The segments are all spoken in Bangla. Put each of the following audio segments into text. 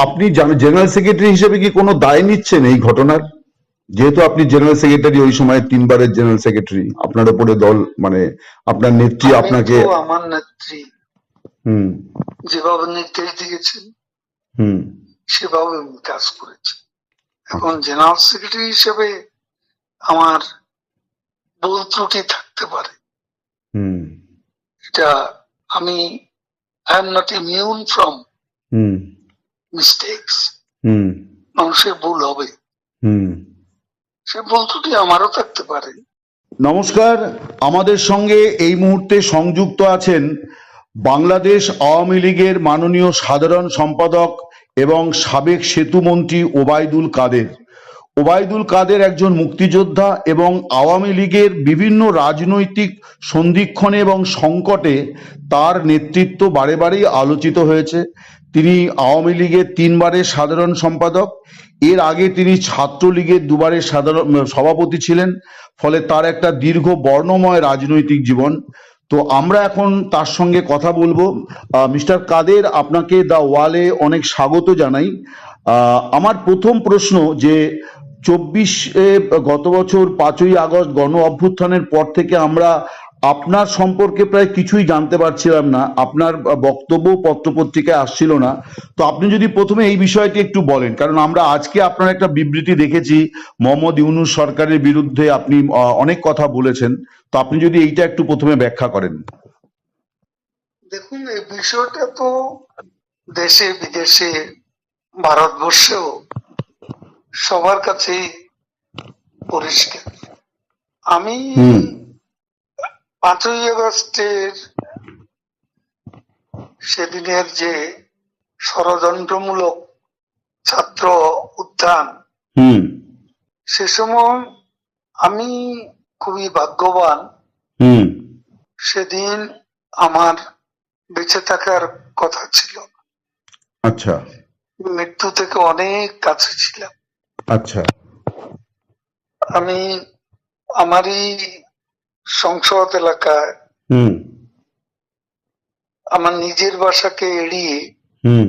আপনি জেনারেল সেক্রেটারি হিসেবে কি কোনো দায় নিচ্ছেন এই ঘটনার? যেহেতু আপনি জেনারেল সেক্রেটারি, ওই সময় 3 বারের জেনারেল সেক্রেটারি, আপনার উপরে দল মানে আপনার নেত্রী আমি আপনাকে। তো আমার নেত্রী হুম যেভাবে নির্দেশ দিয়েছেন হুম সেভাবে আমি কাজ করেছি। এখন আচ্ছা জেনারেল সেক্রেটারি হিসেবে আমার ভুল ত্রুটি থাকতে পারে, হুম এটা আমি I am not immune from hmm mistakes. হুম মানুষের ভুল হবে, হুম সে ভুল ত্রুটি আমারও থাকতে পারে। নমস্কার, আমাদের সঙ্গে এই মুহূর্তে সংযুক্ত আছেন বাংলাদেশ আওয়ামী লীগের মাননীয় সাধারণ সম্পাদক এবং সাবেক সেতুমন্ত্রী ওবায়দুল কাদের। ওবায়দুল কাদের একজন মুক্তিযোদ্ধা এবং আওয়ামী লীগের বিভিন্ন রাজনৈতিক সন্ধিক্ষণে এবং সংকটে তার নেতৃত্ব বারে বারেই আলোচিত হয়েছে। তিনি আওয়ামী লীগের 3 বারের সাধারণ সম্পাদক, এর আগে তিনি ছাত্রলীগের 2 বারের সাধারণ সভাপতি ছিলেন, ফলে তার একটা দীর্ঘ বর্ণময় রাজনৈতিক জীবন। তো আমরা এখন তার সঙ্গে কথা বলবো। মিস্টার কাদের, আপনাকে দ্য ওয়ালে অনেক স্বাগত জানাই। আমার প্রথম প্রশ্ন যে 24 গত বছর 5ই আগস্ট গণ অভ্যুত্থানের পর থেকে আমরা আপনার সম্পর্কে প্রায় কিছুই জানতে পারছিলাম না, আপনার বক্তব্য পত্রপত্রিকায় আসছিল না। তো আপনি যদি প্রথমে এই বিষয়টি একটু বলেন, কারণ আমরা আজকে আপনার একটা বিবৃতি দেখেছি মোহাম্মদ ইউনূস সরকারের বিরুদ্ধে আপনি অনেক কথা বলেছেন। তো আপনি যদি এইটা একটু প্রথমে ব্যাখ্যা করেন। দেখুন, এই বিষয়টা তো দেশে বিদেশে ভারতবর্ষেও সবার কাছেই পরিষ্কার। আমি হুম 5ই আগস্টের সেদিনের যে ষড়যন্ত্রমূলক ছাত্র উত্থান, হুম সে সময় আমি খুবই ভাগ্যবান। হুম সেদিন আমার বেঁচে থাকার কথা ছিল, আচ্ছা মৃত্যু থেকে অনেক কাছে ছিলাম। আচ্ছা আমি আমারই সংসদ এলাকায় হুম আমার নিজের বাসাকে এড়িয়ে হুম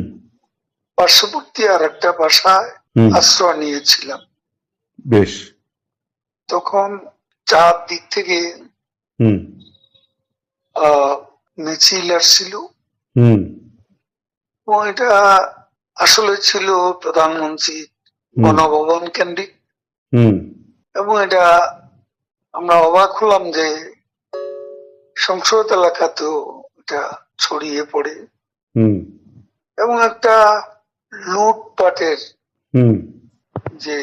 পার্শ্ববর্তী আর একটা বাসায় হুম আশ্রয় নিয়েছিলাম। বেশ। তখন 4 দিক থেকে হুম মিছিল আসছিল হুম এবং এটা আসলে ছিল প্রধানমন্ত্রী গণভবন কেন্দ্রিক। হুম এবং এটা আমরা অবাক হলাম যে সংসদ এলাকাতেও এটা ছড়িয়ে পড়ে হুম এবং একটা লুটপাটের হুম যে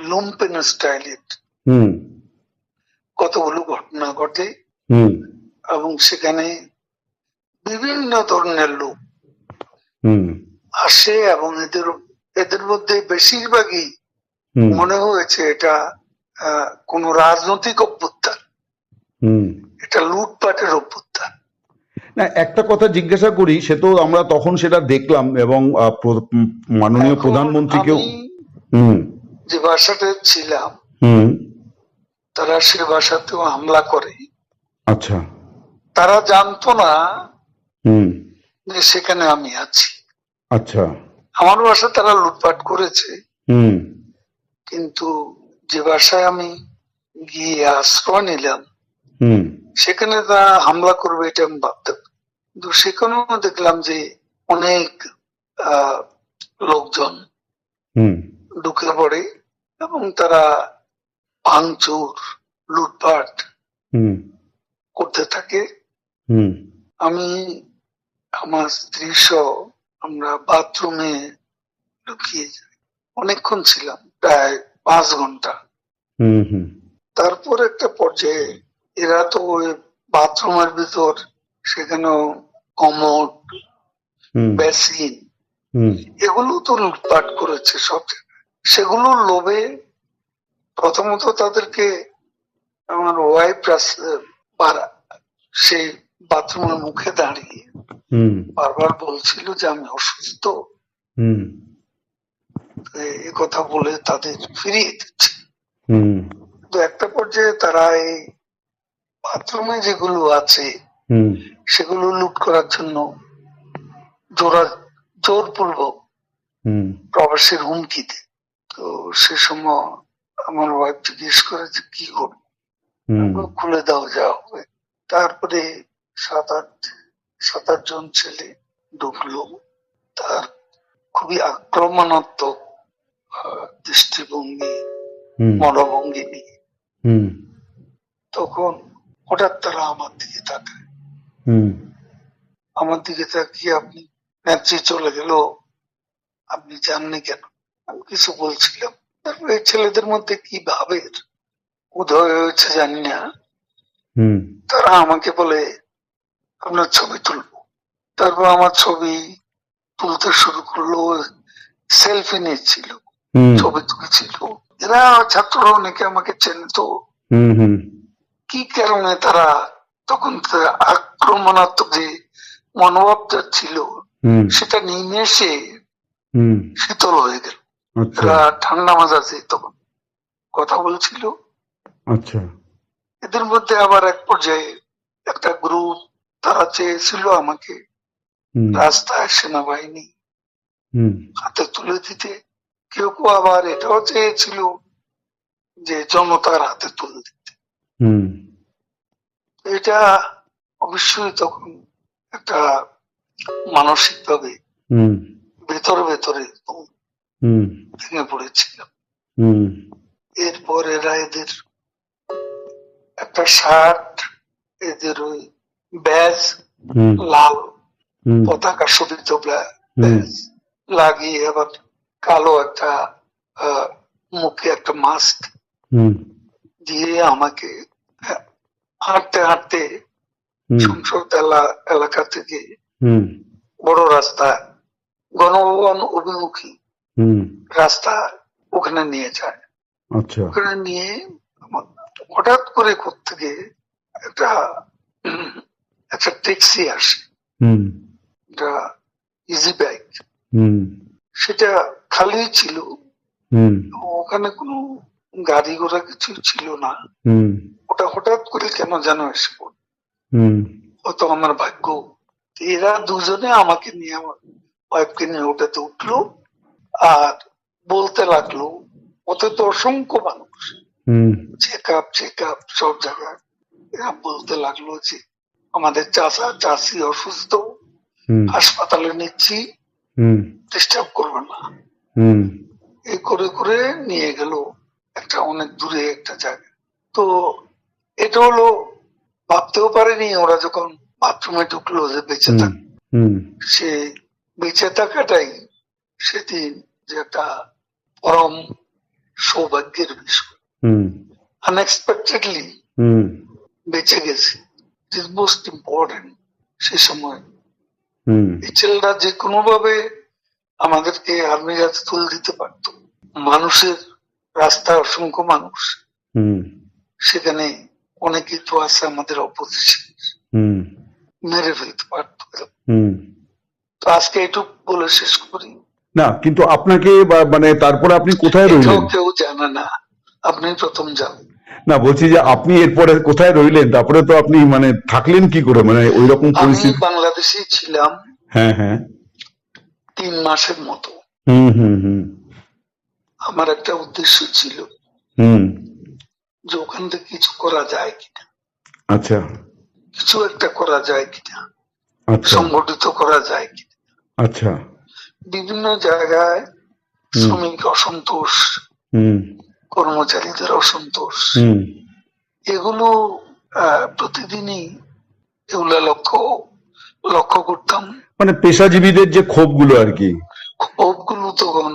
লুম্পেন স্টাইলের হুম কতগুলো ঘটনা ঘটে হুম এবং সেখানে বিভিন্ন ধরনের লোক হুম আসে এবং এদের এদের মধ্যে বেশিরভাগই মনে হয়েছে এটা কোন রাজনৈতিক অভ্যুত্থান, হুম এটা লুটপাটের অভ্যুত্থান। না, একটা কথা জিজ্ঞাসা করি, সে তো আমরা তখন সেটা দেখলাম এবং মাননীয় এখন প্রধানমন্ত্রীকেও। আমি হুম যে বাসাতে ছিলাম হুম তারা সে বাসাতেও হামলা করে। আচ্ছা তারা জানতো না হুম যে সেখানে আমি আছি। আচ্ছা আমার বাসা তারা লুটপাট করেছে, হুম কিন্তু যে বাসায় আমি গিয়ে আশ্রয় নিলাম হুম সেখানে তারা হামলা করবে এটা আমি ভাবতাম। কিন্তু সেখানেও দেখলাম যে অনেক লোকজন হুম ঢুকে পড়ে এবং তারা ভাঙচুর লুটপাট হুম করতে থাকে। হুম আমি আমার স্ত্রী সহ আমরা বাথরুমে লুকিয়ে যাই, অনেকক্ষণ ছিলাম, প্রায় 5 ঘন্টা। হুম হুম তারপর একটা পর্যায়ে এরা তো ওই বাথরুমের ভিতর সেখানেও কমোড হুম বেসিন হুম এগুলো তো লুটপাট করেছে সব জায়গায়। সেগুলোর লোভে প্রথমত তাদেরকে আমার ওয়াইফ সেই বাথরুমের মুখে দাঁড়িয়ে হুম বারবার বলছিল যে আমি অসুস্থ, হুম এ কথা বলে তাদের ফিরিয়ে দিচ্ছে। হুম তো একটা পর্যায়ে তারা এই বাথরুমে যেগুলো আছে সেগুলো লুট করার জন্য জোরপূর্বক হুম প্রবাসের হুমকিতে। তো সে সময় আমার ওয়াইফ জিজ্ঞেস করে যে কি করবো, হুম আমি বললাম, খুলে দাও যা হবে। তারপরে সাত আট সাত আট জন ছেলে ঢুকলো। তার খুবই আক্রমণাত্মক দৃষ্টিভঙ্গি, হুম মনোভঙ্গি নিয়ে। হুম তখন হঠাৎ তারা আমার দিকে তাকায়। হুম আমার দিকে তাকিয়ে, আপনি নেত্রী চলে গেল, আপনি জাননি কেন? আমি কিছু বলছিলাম। তারপরে এই ছেলেদের মধ্যে কি ভাবের উদয় হয়েছে জানি না, হুম তারা আমাকে বলে আপনার ছবি তুলবো। তারপর আমার ছবি তুলতে শুরু করলো, সেলফি নিচ্ছিল, হুম ছবি তুলছিল। এরা ছাত্ররা অনেকে আমাকে চেনতো। হুম হুম কি কারণে তারা তখন আক্রমণাত্মক যে মনোভাবটা ছিল হুম সেটা নিমেষে হুম শীতল হয়ে গেল। আচ্ছা এরা ঠান্ডা মাজাজে তখন কথা বলছিল। আচ্ছা এদের মধ্যে আবার এক পর্যায়ে একটা গ্রুপ, তারা চেয়েছিল আমাকে হুম রাস্তায় সেনাবাহিনী হুম হাতে তুলে দিতে। কেউ কেউ আবার এটাও চেয়েছিল যে জনতার হাতে তুলে দিতে। হুম এটা অবশ্যই তখন একটা মানসিক ভাবে হুম ভেতরে ভেতরে হুম ভেঙে পড়েছিলাম। হুম এরপর এরা এদের একটা শার্ট, এদের ওই ব্যাজ, হুম লাল হুম পতাকা শোভিত হুম ব্যাজ লাগিয়ে, আবার কালো একটা আহ, মুখে একটা মাস্ক হুম দিয়ে আমাকে আহ, হাঁটতে হাঁটতে হুম সংসদ এলাকা থেকে হুম বড় রাস্তা, গণভবন অভিমুখী হুম রাস্তা, ওখানে নিয়ে যায়। আচ্ছা ওখানে নিয়ে আমার হঠাৎ করে কোত্থেকে একটা উম, একটা ট্যাক্সি আসে, হুম একটা ইজি বাইক। হুম সেটা খালি ছিল, হুম ওখানে কোনো গাড়ি ঘোড়া কিছু ছিল না। হুম ওটা হঠাৎ করে কেন যেন এসে পড়ল। হুম হয়তো আমার ভাগ্য। এরা দুজনে আমাকে নিয়ে, আমার ওয়াইফকে নিয়ে ওটাতে উঠলো আর বলতে লাগলো, ওতে তো অসংখ্য মানুষ, হুম চেক আপ সব জায়গায়। এরা বলতে লাগলো যে আমাদের চাচা চাচি অসুস্থ, হুম হাসপাতালে নিচ্ছি, হুম ডিস্টার্ব করবে না। হুম এই করে করে নিয়ে গেল একটা অনেক দূরে একটা জায়গা। তো এটা হলো, ভাবতেও পারেনি ওরা যখন বাথরুমে ঢুকলো যে বেঁচে হুম থাক, হুম সে বেঁচে থাকাটাই সেদিন যে একটা পরম সৌভাগ্যের বিষয়। হুম আনএক্সপেক্টেডলি হুম বেঁচে গেছে, ইট মোস্ট ইম্পর্টেন্ট। সে সময় হুম এই ছেলেরা যে কোনো ভাবে আমাদেরকে আর্মির হাতে তুলে দিতে পারতো। মানুষের রাস্তায় অসংখ্য মানুষ, হুম সেখানে অনেকে তো আছে আমাদের অপোজিশন, হুম মেরে ফেলতে পারতো। হুম তো আজকে এটুকু বলে শেষ করি। না কিন্তু আপনাকে মানে তারপরে আপনি কোথায় এটাও রইলেন? কেউ জানে না, আপনি প্রথম জানেন। না বলছি যে আপনি এরপরে কোথায় রইলেন, তারপরে তো আপনি মানে থাকলেন কি করে, মানে ওই রকম আমি পরিস্থিতি? বাংলাদেশে ছিলাম হ্যাঁ হ্যাঁ 3 মাসের মতো। হুম হুম হুম আমার একটা উদ্দেশ্য ছিল হুম যে ওখান থেকে কিছু করা যায় কিনা, আচ্ছা কিছু একটা করা যায় কিনা, আচ্ছা সংগঠিত করা যায় কিনা। আচ্ছা বিভিন্ন জায়গায় হুম শ্রমিক অসন্তোষ, হুম কর্মচারীদের অসন্তোষ, হুম এগুলো প্রতিদিনই এগুলা লক্ষ্য লক্ষ্য করতাম। মানে পেশাজীবীদের যে ক্ষোভগুলো আর কি। ক্ষোভগুলো তখন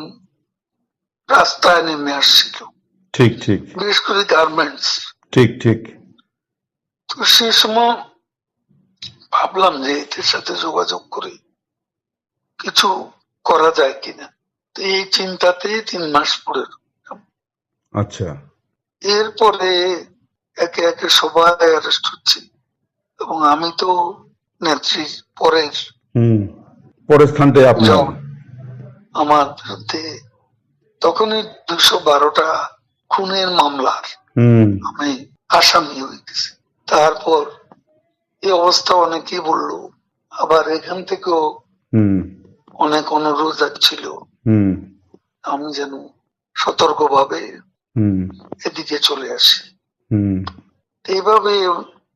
রাস্তায় নেমে আসছিল, ঠিক ঠিক বিশেষ করে গার্মেন্টস। ঠিক ঠিক তো সে সময় ভাবলাম যে এদের সাথে যোগাযোগ করে কিছু করা যায় কিনা। তো এই চিন্তাতে 3 মাস পরে রইলাম। আচ্ছা এরপরে একে একে সবাই অ্যারেস্ট হচ্ছে, এবং আমি তো নেত্রীর পরের হুম পরের স্থানটাই আপনার। জন। আমার বিরুদ্ধে তখনই 212টা খুনের মামলার হুম আমি আসামি হয়ে গেছি। তারপর এই অবস্থা অনেকেই বললো, আবার এখান থেকেও হুম অনেক অনুরোধ ছিল হুম আমি যেন সতর্কভাবে হুম এদিকে চলে আসি। হুম তো এইভাবে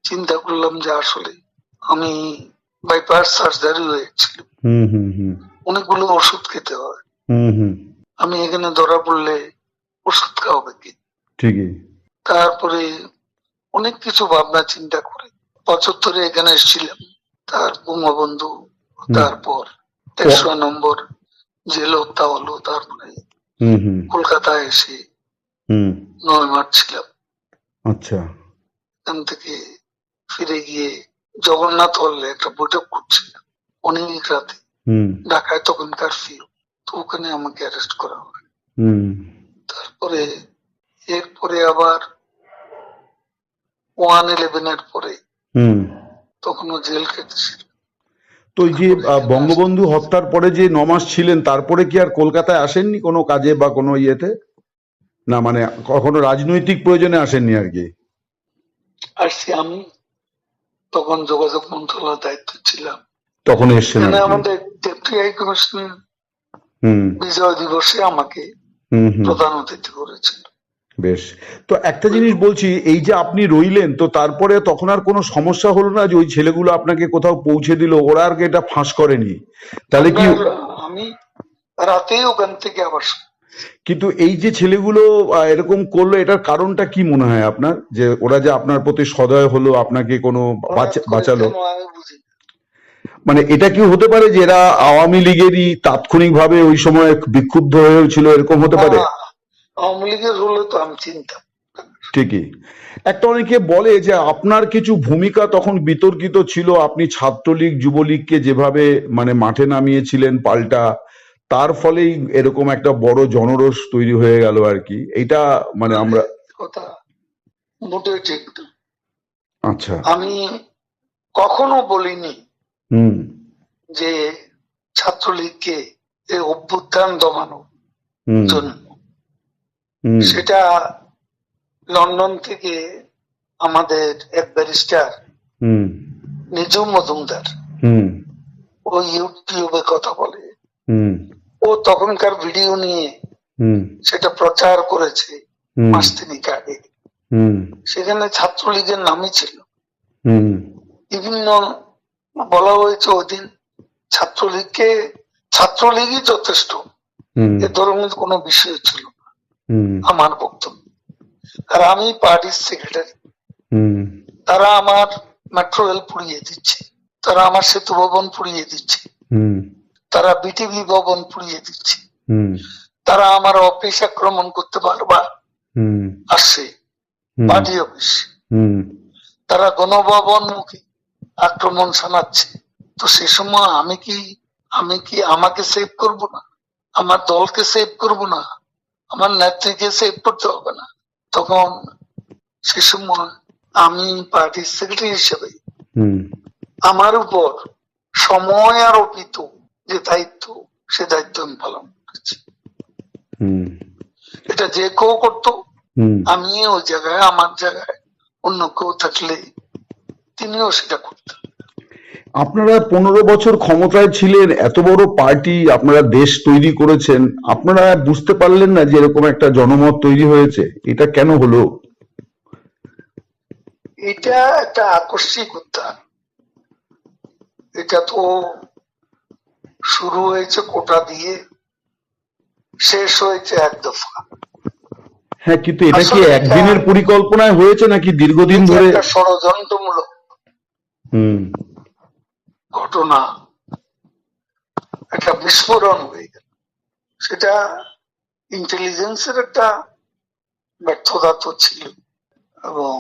চিন্তা করলাম যে আসলে আমি বাইপাস সার্জারি হয়েছিল, হুম হুম হুম অনেকগুলো ওষুধ খেতে হয়। হুম হুম আমি এখানে ধরা পড়লে ওষুধ খাওয়াবে কি? ঠিকই। তারপরে অনেক কিছু ভাবনা চিন্তা করে 75-এ এখানে এসেছিলাম। তার বঙ্গবন্ধু, হুম তারপর ও- 150 জেল হত্যা হলো, তারপরে হুম হুম কলকাতায় এসে হুম 9 মাস ছিলাম। আচ্ছা। এখান থেকে ফিরে গিয়ে জগন্নাথ হলে একটা বৈঠক করছিলাম অনেক রাতে। হুম ঢাকায় তখন কারফিউ, তো ওখানে আমাকে অ্যারেস্ট করা হয়। হুম তারপরে এরপরে আবার 111-এর পরে হুম তখনও জেল কেটেছিল। তো ওই যে তারপরে এখানে আসতে বঙ্গবন্ধু হয়েছে। হত্যার পরে যে 9 মাস ছিলেন তারপরে কি আর কলকাতায় আসেননি কোনো কাজে বা কোনো ইয়েতে? না মানে কখনো রাজনৈতিক প্রয়োজনে আসেননি আর কি? আসছি আমি, তখন যোগাযোগ মন্ত্রণালয়ের দায়িত্ব ছিলাম। তখন এসছেন এখানে আর কি? আমাদের ডেপুটি হাই কমিশনার হুম বিজয় দিবসে আমাকে হুম হুম প্রধান অতিথি করেছিল। বেশ। তো একটা জিনিস বলছি, এই যে আপনি রইলেন তো তারপরে তখন আর কোনো সমস্যা হলো না যে ওই ছেলেগুলো আপনাকে কোথাও পৌঁছে দিল, ওরা আর কি এটা ফাঁস করেনি? তাহলে কি? আপনার আমি রাতেই ওখান থেকে আবার কিন্তু এই যে ছেলেগুলো এরকম করলো, এটার কারণটা কি মনে হয় আপনার, যে ওরা যে আপনার প্রতি সদয় হলো, আপনাকে কোনো হঠাৎ করে বাঁচালো? কেন আমি বুঝি না। মানে এটা কি হতে পারে যে এরা আওয়ামী লীগেরই তাৎক্ষণিকভাবে ওই সময় বিক্ষুব্ধ হয়েছিল, এরকম হতে না, পারে? আওয়ামী লীগের হলে তো আমি চিনতাম। ঠিকই। একটা অনেকে বলে যে আপনার কিছু ভূমিকা তখন বিতর্কিত ছিল, আপনি ছাত্রলীগ যুবলীগকে যেভাবে মানে মাঠে নামিয়েছিলেন পাল্টা, তার ফলেই এরকম একটা বড় জনরোষ তৈরি হয়ে গেল আর কি, এইটা মানে মানে আমরা। কথা মোটেই ঠিক না। আচ্ছা। আমি কখনো বলিনি হুম যে ছাত্রলীগকে এই অভ্যুত্থান দমানোর হুম জন্য। হুম সেটা লন্ডন থেকে আমাদের এক ব্যারিস্টার হুম নিজু মজুমদার, হুম ও ইউটিউবে কথা বলে, হুম ও তখনকার ভিডিও নিয়ে হুম সেটা প্রচার করেছে হুম মাস তিনেক আগে। হুম সেখানে ছাত্রলীগের নামই ছিল। হুম বিভিন্ন বলা হয়েছে ওদিন ছাত্রলীগকে, ছাত্রলীগই যথেষ্ট, হুম এ ধরনের কোনো বিষয় ছিল না হুম আমার বক্তব্য। আর আমি পার্টির সেক্রেটারি, হুম তারা আমার মেট্রো রেল পুড়িয়ে দিচ্ছে, তারা আমার সেতু ভবন পুড়িয়ে দিচ্ছে, হুম তারা বিটিভি ভবন পুড়িয়ে দিচ্ছে, হুম তারা আমার অফিস আক্রমণ করতে বারবার হুম আসছে, হুম পার্টি অফিস। হুম তারা গণভবন মুখী আক্রমণ শানাচ্ছে। তো সে সময় আমি কি আমাকে সেভ করব না? আমার দলকে সেভ করব না? আমার নেত্রীকে সেভ করতে হবে না? তখন সে সময় আমি পার্টির সেক্রেটারি হিসেবে হুম আমার উপর সময় আরোপিত যে দায়িত্ব, সে দায়িত্ব আমি পালন করেছি। হুম এটা যে কেউ করতো, হুম আমি ওই জায়গায় আমার জায়গায় অন্য কেউ থাকলে তিনিও সেটা করতেন। আপনারা 15 বছর ক্ষমতায় ছিলেন, এত বড় পার্টি, আপনারা দেশ তৈরি করেছেন, আপনারা বুঝতে পারলেন না যে এরকম একটা জনমত তৈরি হয়েছে? এটা কেন হলো? এটা একটা আকস্মিক উত্থান। এটা তো শুরু হয়েছে কোটা দিয়ে, শেষ হয়েছে এক দফা। হ্যাঁ, কিন্তু এটা কি আসলে এটা একদিনের পরিকল্পনায় হয়েছে নাকি দীর্ঘদিন নিজে ধরে? একটা ষড়যন্ত্রমূলক হুম ঘটনা, একটা বিস্ফোরণ হয়ে গেল। সেটা ইন্টেলিজেন্সের একটা ব্যর্থতা তো ছিল, এবং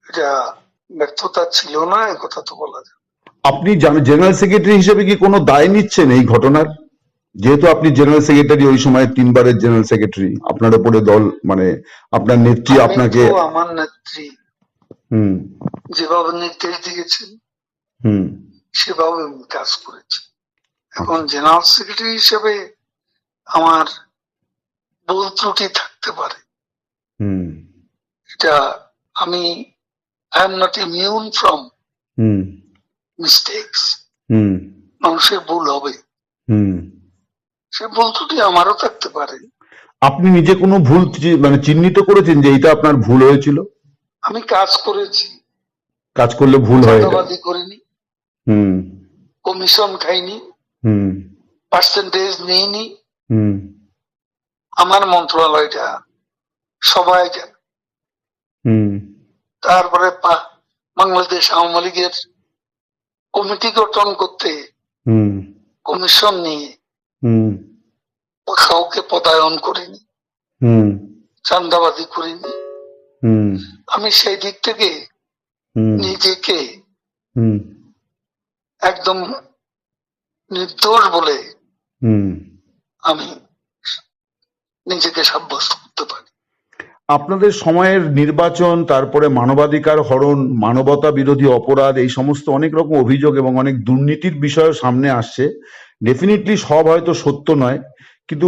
এটা ব্যর্থতা ছিল না এ কথা তো বলা যায়। আপনি জেনারেল সেক্রেটারি হিসেবে কি কোনো দায় নিচ্ছেন এই ঘটনার? যেহেতু আপনি জেনারেল সেক্রেটারি, ওই সময় 3 বারের জেনারেল সেক্রেটারি, আপনার উপরে দল মানে আপনার নেত্রী আমি আপনাকে। তো আমার নেত্রী হুম যেভাবে নির্দেশ দিয়েছেন হুম সেভাবে আমি কাজ করেছি। এখন আচ্ছা। জেনারেল সেক্রেটারি হিসেবে আমার ভুল ত্রুটি থাকতে পারে, হুম এটা আমি, I am not immune from hmm mistakes. হুম মানুষের ভুল হবে। হুম সে ভুল ত্রুটি আমারও থাকতে পারে। আপনি নিজে কোনো ভুল মানে চিহ্নিত করেছেন যে এইটা আপনার ভুল হয়েছিল? আমি কাজ করেছি, কাজ করলে ভুল হয় এটা? চাঁদাবাজি করিনি, হুম। কমিশন খাইনি, হুম। পার্সেন্টেজ নিইনি। হুম। আমার মন্ত্রণালয়টা সবাই জানে। হুম। তারপরে বাংলাদেশ আওয়ামী লীগের কমিটি গঠন করতে হুম। কমিশন নিয়ে হুম। কাউকে পদায়ন করিনি, হুম। চাঁদাবাজি করিনি। হুম। আমি সেই দিক থেকে হুম। নিজেকে হুম। একদম নির্দোষ বলে হুম। আমি নিজেকে সাব্যস্ত করতে পারি। আপনাদের সময়ের নির্বাচন, তারপরে মানবাধিকার হরণ, মানবতা বিরোধী অপরাধ, এই সমস্ত অনেক রকম অভিযোগ এবং অনেক দুর্নীতির বিষয় সামনে আসছে। ডেফিনেটলি সব হয়তো সত্য নয়, কিন্তু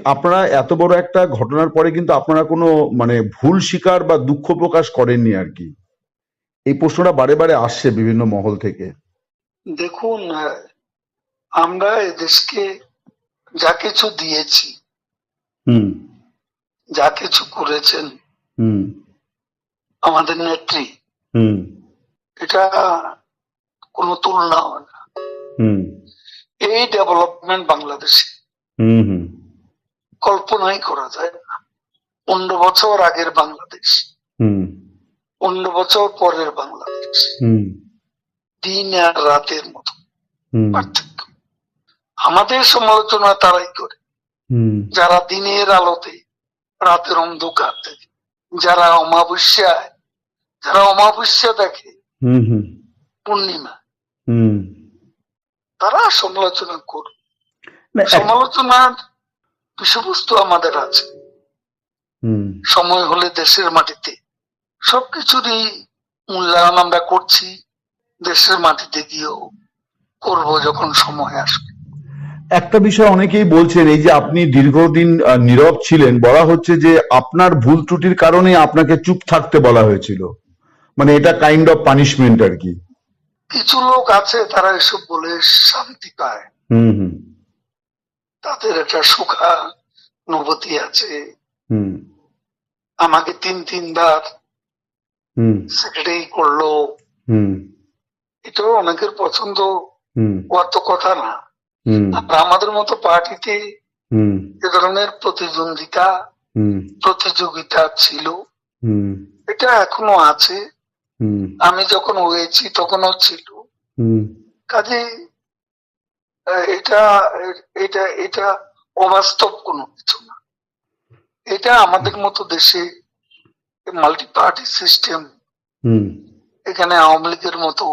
আপনারা এত বড় একটা ঘটনার পরে কিন্তু আপনারা কোনো মানে ভুল স্বীকার বা দুঃখ প্রকাশ করেননি আর কি? এই প্রশ্নটা বারে বারে আসছে বিভিন্ন মহল থেকে। দেখুন, আমরা এদেশকে যা কিছু দিয়েছি, হুম। যা কিছু করেছেন হুম। আমাদের নেত্রী, হুম। এটা কোনো তুলনা হয় না। হুম। এই ডেভেলপমেন্ট বাংলাদেশে হুম। হুম। কল্পনাই করা যায় না। 15 বছর আগের বাংলাদেশ, হুম। 15 বছর পরের বাংলাদেশ, হুম। দিন আর রাতের মতো হুম। পার্থক্য। আমাদের সমালোচনা তারাই করে হুম। যারা দিনের আলোতে রাতের অন্ধকার দেখে, যারা অমাবস্যা দেখে হুম। হুম। পূর্ণিমা, হুম। তারা সমালোচনা করে। না, সমালোচনার বিষয়বস্তু আমাদের আছে। হুম। সময় হলে দেশের মাটিতে সবকিছুরই মূল্যায়ন আমরা করছি, দেশের মাটিতে গিয়েও করব যখন সময় আসবে। একটা বিষয় অনেকেই বলছেন, এই যে আপনি দীর্ঘদিন নীরব ছিলেন, বলা হচ্ছে যে আপনার ভুল ত্রুটির কারণে আপনাকে চুপ থাকতে বলা হয়েছিল, মানে এটা কাইন্ড অফ পানিশমেন্ট আর কি। কিছু লোক আছে তারা এসব বলে শান্তি পায়, হুম। হুম। তাদের একটা সুখানুভূতি আছে। হুম। আমাকে তিনবার হুম। সেক্রেটারি করলো, হুম। এটাও অনেকের পছন্দ হুম। হওয়ার তো কথা না। হুম। আর আমাদের মতো পার্টিতে হুম। এ ধরনের হুম। প্রতিযোগিতা ছিল, হুম। এটা এখনো আছে। হুম। আমি যখন হয়েছি তখনও ছিল। হুম। কাজে এটা এটা এটা অবাস্তব কোনো কিছু না। এটা আমাদের মতো দেশে মাল্টি পার্টি সিস্টেম, হুম। এখানে আওয়ামী লীগের মতো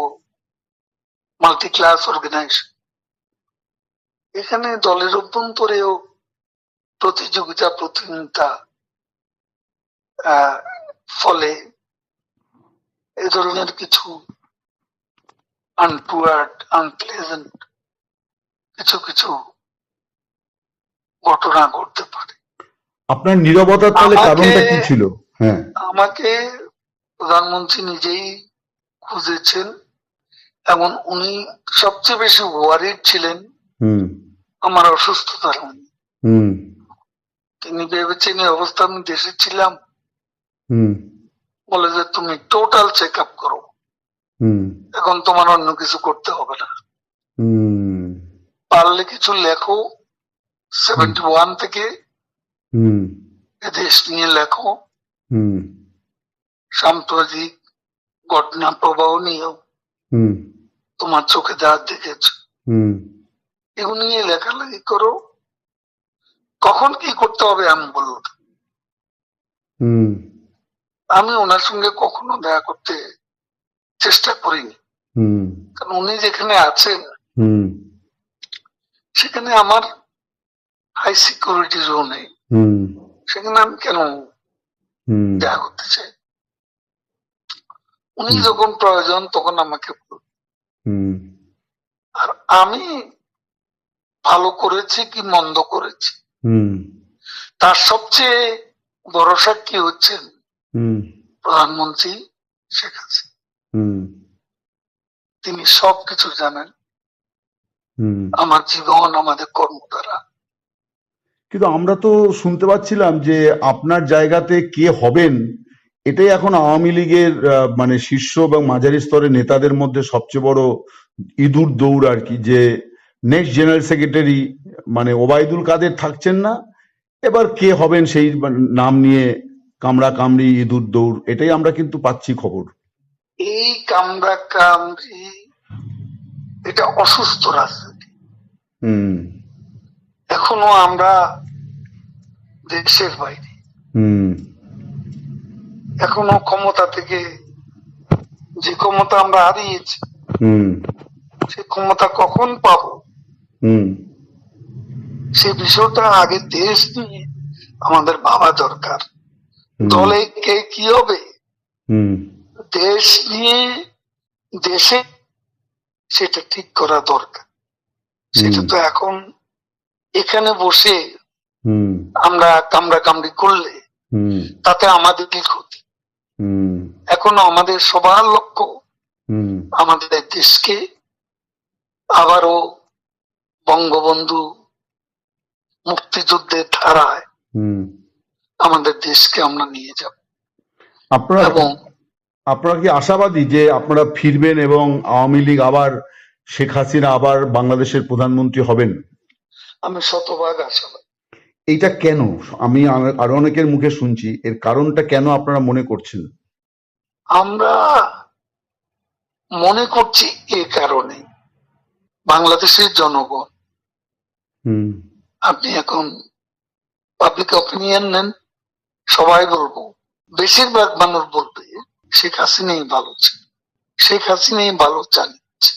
মাল্টি ক্লাস অর্গানাইজেশন, এখানে দলের অভ্যন্তরেও প্রতিযোগিতা প্রতিযোগিতা ফলে এ ধরনের কিছু আনটুয়ার্ড আনপ্লেজেন্ট কিছু কিছু ঘটনা ঘটতে পারে। আপনার নীরবতার তাহলে আমাকে কারণটা কি ছিল? হ্যাঁ। আমাকে প্রধানমন্ত্রী নিজেই খুঁজেছেন এবং উনি সবচেয়ে বেশি ওয়ারিড ছিলেন হুম। আমার অসুস্থতার নিয়ে। হুম। তিনি ভেবেছেন এই অবস্থা আমি দেশে ছিলাম, হুম। বলে যে তুমি টোটাল চেক আপ করো, হুম। এখন তোমার অন্য কিছু করতে হবে না, হুম। পারলে কিছু লেখো, 71 থেকে হুম। দেশ নিয়ে লেখো, হুম। সাম্প্রতিক ঘটনা প্রবাহ নিয়েও হুম। তোমার চোখে যা দেখেছ হুম। এগুলো নিয়ে লেখালেখি করো, কখন কি করতে হবে আমি বলবো। হুম। আমি ওনার সঙ্গে কখনো দেখা করতে চেষ্টা করিনি, হুম। কারণ উনি যেখানে আছেন হুম। সেখানে আমার হাই সিকিউরিটি জোনে, হুম। সেখানে আমি কেন হুম। দেখা করতে চাই। উনি হুম। যখন প্রয়োজন তখন আমাকে বলবেন। হুম। আর আমি ভালো করেছি কি মন্দ করেছি হুম। তার সবচেয়ে বড় সাক্ষী হচ্ছেন হুম। প্রধানমন্ত্রী শেখ হাসিনা। হুম। তিনি সবকিছু জানেন, হুম। আমার জীবন, আমাদের কর্মধারা, কিন্তু আমরা তো শুনতে পাচ্ছিলাম যে আপনার জায়গাতে কে হবেন এটাই এখন আওয়ামী লীগের মানে শীর্ষ এবং মাঝারি স্তরের নেতাদের মধ্যে সবচেয়ে বড় ইঁদুর দৌড় আর কি, যে নেক্সট জেনারেল সেক্রেটারি মানে ওবায়দুল কাদের থাকছেন না, এবার কে হবেন সেই নাম নিয়ে কামড়া কামড়ি ইঁদুর দৌড়, এটাই আমরা কিন্তু পাচ্ছি খবর। এই কামড়া কামড়ি এটা অসুস্থ রাজনীতি। হুম এখনো আমরা দেশের বাইরে, হুম এখনো ক্ষমতা থেকে যে ক্ষমতা আমরা হারিয়েছি হুম সে ক্ষমতা কখন পাবো হুম সে বিষয়টা আগে দেশ নিয়ে আমাদের ভাবা দরকার। দলে কে কি হবে হুম দেশ নিয়ে দেশে সেটা ঠিক করা দরকার। সেটা তো এখন এখানে বসে হুম আমরা কামড়া কামড়ি করলে হুম তাতে আমাদের কি ক্ষতি? হুম এখন আমাদের সবার লক্ষ্য হুম আমাদের দেশকে আবারও বঙ্গবন্ধু মুক্তিযুদ্ধের ধারায় হুম আমাদের দেশকে আমরা নিয়ে যাব। আপনারা এবং আপনারা কি আশাবাদী যে আপনারা ফিরবেন এবং আওয়ামী লীগ আবার শেখ হাসিনা আবার বাংলাদেশের প্রধানমন্ত্রী হবেন? আমি শতভাগ আশাবাদী। এইটা কেন? আমি আরো অনেকের মুখে শুনছি, এর কারণটা কেন আপনারা মনে করছেন? আমরা মনে করছি এ কারণে বাংলাদেশের জনগণ, হুম আপনি এখন পাবলিক অপিনিয়ন নেন, সবাই বলবো, বেশিরভাগ মানুষ বলবে শেখ হাসিনাই ভালো ছিল, শেখ হাসিনাই ভালো চালিয়েছে,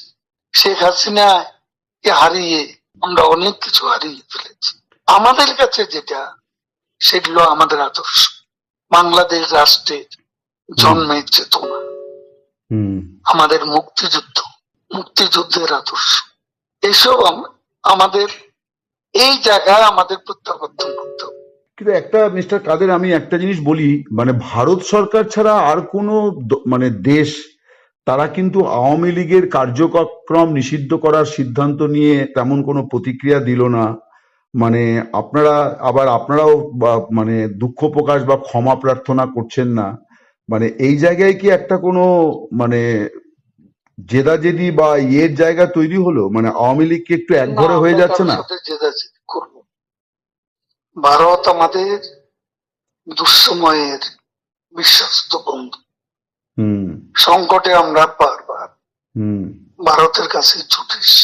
শেখ হাসিনাকে হারিয়ে আমরা অনেক কিছু হারিয়ে ফেলেছি। আমাদের কাছে যেটা সেগুলো আমাদের আদর্শ, বাংলাদেশ রাষ্ট্রের জন্মের চেতনা, হুম আমাদের মুক্তিযুদ্ধ, মুক্তিযুদ্ধের আদর্শ, এসব আমাদের এই জায়গায় আমাদের প্রত্যাবর্তন করতে হবে। কিন্তু একটা মিস্টার কাদের, আমি একটা জিনিস বলি, মানে ভারত সরকার ছাড়া আর কোনো মানে দেশ তারা কিন্তু আওয়ামী লীগের কার্যক্রম নিষিদ্ধ করার সিদ্ধান্ত নিয়ে তেমন কোনো প্রতিক্রিয়া দিল না। মানে আপনারাও মানে দুঃখ প্রকাশ বা ক্ষমা প্রার্থনা করছেন না। মানে এই জায়গায় কি একটা কোনো মানে জেদাজেদি বা ইয়ের জায়গা তৈরি হলো? মানে আওয়ামী লীগ কি একটু না, একঘরে আমরা হয়ে যাচ্ছে কারোর না? সাথে জেদাজেদি করবো? ভারত আমাদের দুঃসময়ের বিশ্বস্ত বন্ধু। হুম সংকটে আমরা বারবার হুম ভারতের কাছে ছুটেছি।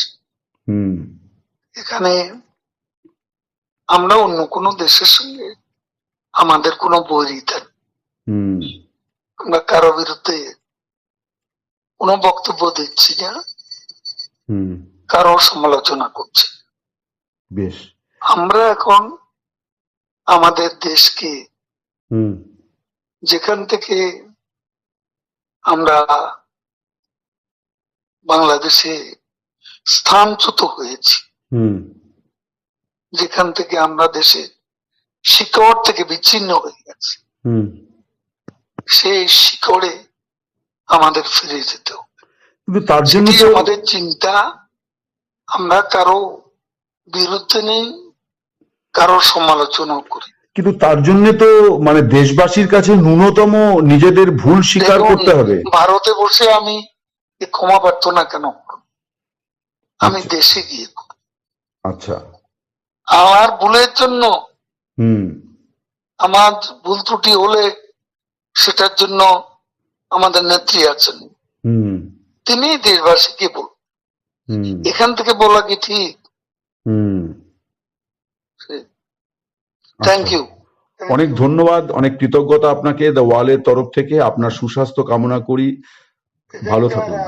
হুম এখানে আমরা অন্য কোনো দেশের সঙ্গে আমাদের কোনো বৈরিতা নেই। হুম আমরা কারো বিরুদ্ধে কোনো বক্তব্য দিচ্ছি না, হুম কারো সমালোচনা করছি না। বেশ। আমরা এখন আমাদের দেশকে হুম যেখান থেকে আমরা বাংলাদেশে স্থানচ্যুত হয়েছি, হুম যেখান থেকে আমরা দেশের শিকড় থেকে বিচ্ছিন্ন হয়ে গেছি, হুম সেই শিকড়ে আমাদের ফিরে যেতে হবে। কিন্তু তার জন্য সেটি তো আমাদের চিন্তা। আমরা কারো বিরুদ্ধে নেই, কারো সমালোচনা করি। কিন্তু তার জন্য তো মানে দেশবাসীর কাছে ন্যূনতম নিজেদের ভুল স্বীকার দেখুন, করতে হবে। ভারতে বসে আমি এ ক্ষমা প্রার্থনা কেন করব? আমি আচ্ছা দেশে গিয়ে করব। আচ্ছা। আমার ভুলের জন্য, হুম আমার ভুল ত্রুটি হলে সেটার জন্য আমাদের নেত্রী আছেন, হুম তিনি দেশবাসীকে বল। হুম এখান থেকে বলা কি ঠিক? হুম থ্যাংক আচ্ছা। ইউ। অনেক ধন্যবাদ, অনেক কৃতজ্ঞতা আপনাকে দ্য ওয়ালের তরফ থেকে। আপনার সুস্বাস্থ্য কামনা করি, ভালো থাকুন।